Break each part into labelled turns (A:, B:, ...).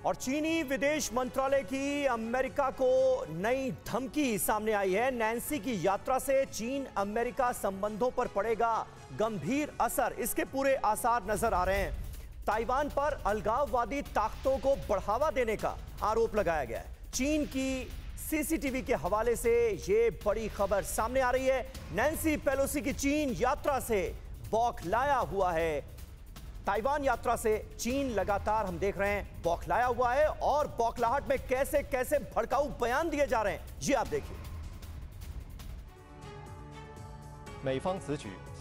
A: और चीनी विदेश मंत्रालय की अमेरिका को नई धमकी सामने आई है। नैन्सी की यात्रा से चीन अमेरिका संबंधों पर पड़ेगा गंभीर असर, इसके पूरे आसार नजर आ रहे हैं। ताइवान पर अलगाववादी ताकतों को बढ़ावा देने का आरोप लगाया गया है। चीन की सीसीटीवी के हवाले से यह बड़ी खबर सामने आ रही है। नैन्सी पेलोसी की चीन यात्रा से बौखलाया हुआ है। ताइवान यात्रा से चीन लगातार हम देख रहे हैं बौखलाया हुआ है और बौखलाहट में कैसे कैसे भड़काऊ बयान दिए जा रहे हैं, ये आप देखिए।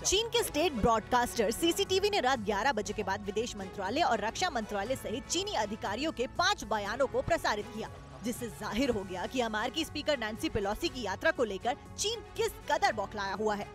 B: चीन के स्टेट ब्रॉडकास्टर सीसीटीवी ने रात 11 बजे के बाद विदेश मंत्रालय और रक्षा मंत्रालय सहित चीनी अधिकारियों के 5 बयानों को प्रसारित किया, जिससे जाहिर हो गया कि अमेरिकी स्पीकर नैन्सी पेलोसी की यात्रा को लेकर चीन किस कदर बौखलाया हुआ है।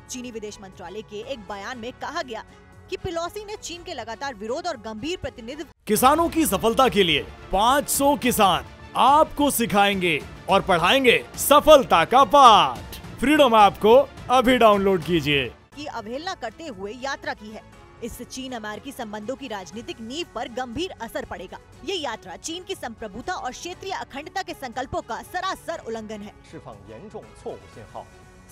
B: चीनी विदेश मंत्रालय के एक बयान में कहा गया कि पेलोसी ने चीन के लगातार विरोध और गंभीर प्रतिनिधित्व।
C: किसानों की सफलता के लिए 500 किसान आपको सिखाएंगे और पढ़ाएंगे सफलता का पाठ। फ्रीडम ऐप को अभी डाउनलोड कीजिए।
B: की अवहेलना करते हुए यात्रा की है। इससे चीन अमेरिकी संबंधों की राजनीतिक नींव पर गंभीर असर पड़ेगा। ये यात्रा चीन की संप्रभुता और क्षेत्रीय अखंडता के संकल्पों का सरासर उल्लंघन है।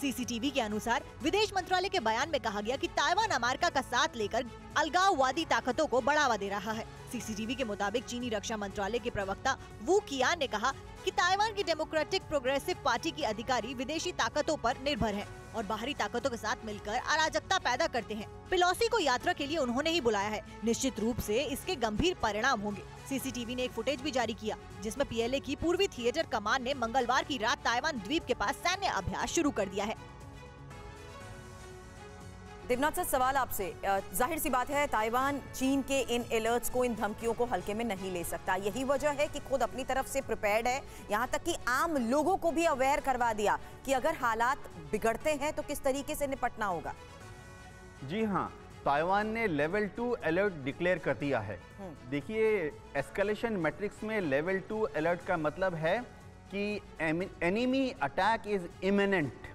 B: सीसीटीवी के अनुसार विदेश मंत्रालय के बयान में कहा गया कि ताइवान अमेरिका का साथ लेकर अलगाववादी ताकतों को बढ़ावा दे रहा है। सीसीटीवी के मुताबिक चीनी रक्षा मंत्रालय के प्रवक्ता वू कियान ने कहा कि ताइवान की डेमोक्रेटिक प्रोग्रेसिव पार्टी के अधिकारी विदेशी ताकतों पर निर्भर हैं और बाहरी ताकतों के साथ मिलकर अराजकता पैदा करते हैं। पेलोसी को यात्रा के लिए उन्होंने ही बुलाया है। निश्चित रूप से इसके गंभीर परिणाम होंगे। सीसीटीवी ने एक फुटेज भी जारी किया, जिसमें पीएलए की पूर्वी थिएटर कमान ने मंगलवार की रात ताइवान द्वीप के पास सैन्य अभ्यास शुरू कर दिया है।
D: देवनाथ सर, सवाल आपसे, जाहिर सी बात है ताइवान चीन के इन अलर्ट्स को, इन धमकियों को हल्के में नहीं ले सकता। यही वजह है कि खुद अपनी तरफ से प्रिपेयर्ड है, यहाँ तक कि आम लोगों को भी अवेयर करवा दिया कि अगर हालात बिगड़ते हैं तो किस तरीके से निपटना होगा।
E: जी हाँ, ताइवान ने लेवल 2 अलर्ट डिक्लेयर कर दिया है। देखिए, एस्केलेशन मैट्रिक्स में लेवल 2 अलर्ट का मतलब है कि एनिमी अटैक इज इमिनेंट।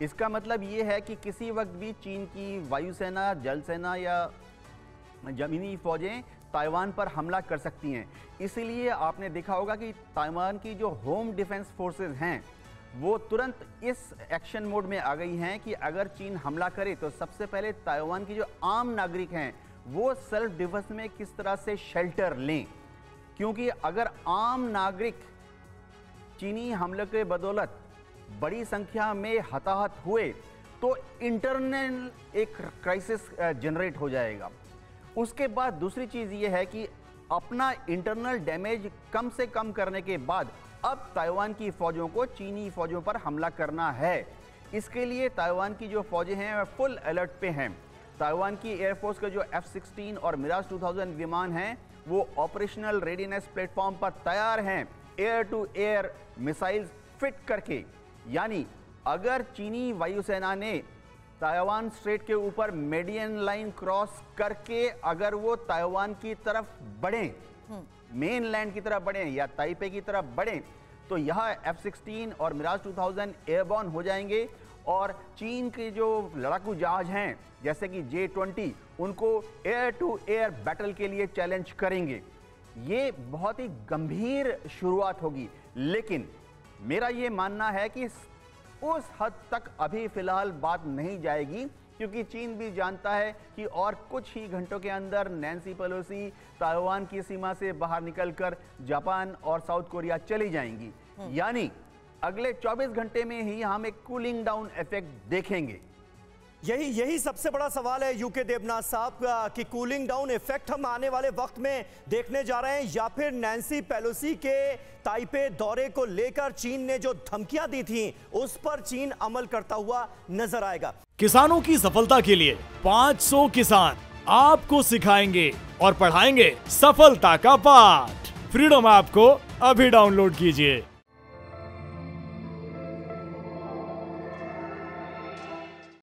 E: इसका मतलब ये है कि किसी वक्त भी चीन की वायुसेना, जल सेना या जमीनी फौजें ताइवान पर हमला कर सकती हैं। इसीलिए आपने देखा होगा कि ताइवान की जो होम डिफेंस फोर्सेस हैं वो तुरंत इस एक्शन मोड में आ गई हैं कि अगर चीन हमला करे तो सबसे पहले ताइवान की जो आम नागरिक हैं वो सेल्फ डिफेंस में किस तरह से शेल्टर लें, क्योंकि अगर आम नागरिक चीनी हमले के बदौलत बड़ी संख्या में हताहत हुए तो इंटरनल एक क्राइसिस जनरेट हो जाएगा। उसके बाद दूसरी चीज़ ये है कि अपना इंटरनल डैमेज कम से कम करने के बाद अब ताइवान की फौजों को चीनी फौजों पर हमला करना है। इसके लिए ताइवान की जो फौजें हैं वह फुल अलर्ट पे हैं। ताइवान की एयरफोर्स के जो F-16 और मिराज 2000 विमान हैं वो ऑपरेशनल रेडीनेस प्लेटफॉर्म पर तैयार हैं, air to air missiles fit करके। यानी अगर चीनी वायुसेना ने ताइवान स्ट्रेट के ऊपर मेडियन लाइन क्रॉस करके अगर वो ताइवान की तरफ बढ़ें, मेन लैंड की तरफ बढ़ें या ताइपे की तरफ बढ़ें, तो यह F-16 और मिराज 2000 एयरबॉर्न हो जाएंगे और चीन के जो लड़ाकू जहाज हैं जैसे कि J-20 उनको एयर टू एयर बैटल के लिए चैलेंज करेंगे। ये बहुत ही गंभीर शुरुआत होगी, लेकिन मेरा ये मानना है कि उस हद तक अभी फिलहाल बात नहीं जाएगी, क्योंकि चीन भी जानता है कि और कुछ ही घंटों के अंदर नैन्सी पेलोसी ताइवान की सीमा से बाहर निकलकर जापान और साउथ कोरिया चली जाएंगी। यानी अगले 24 घंटे में ही हम एक कूलिंग डाउन इफेक्ट देखेंगे।
A: यही सबसे बड़ा सवाल है यूके देवनाथ साहब कि कूलिंग डाउन इफेक्ट हम आने वाले वक्त में देखने जा रहे हैं या फिर नैन्सी पेलोसी के ताइपे दौरे को लेकर चीन ने जो धमकियां दी थी उस पर चीन अमल करता हुआ नजर आएगा।
C: किसानों की सफलता के लिए 500 किसान आपको सिखाएंगे और पढ़ाएंगे सफलता का पाठ। फ्रीडम ऐप को अभी डाउनलोड कीजिए।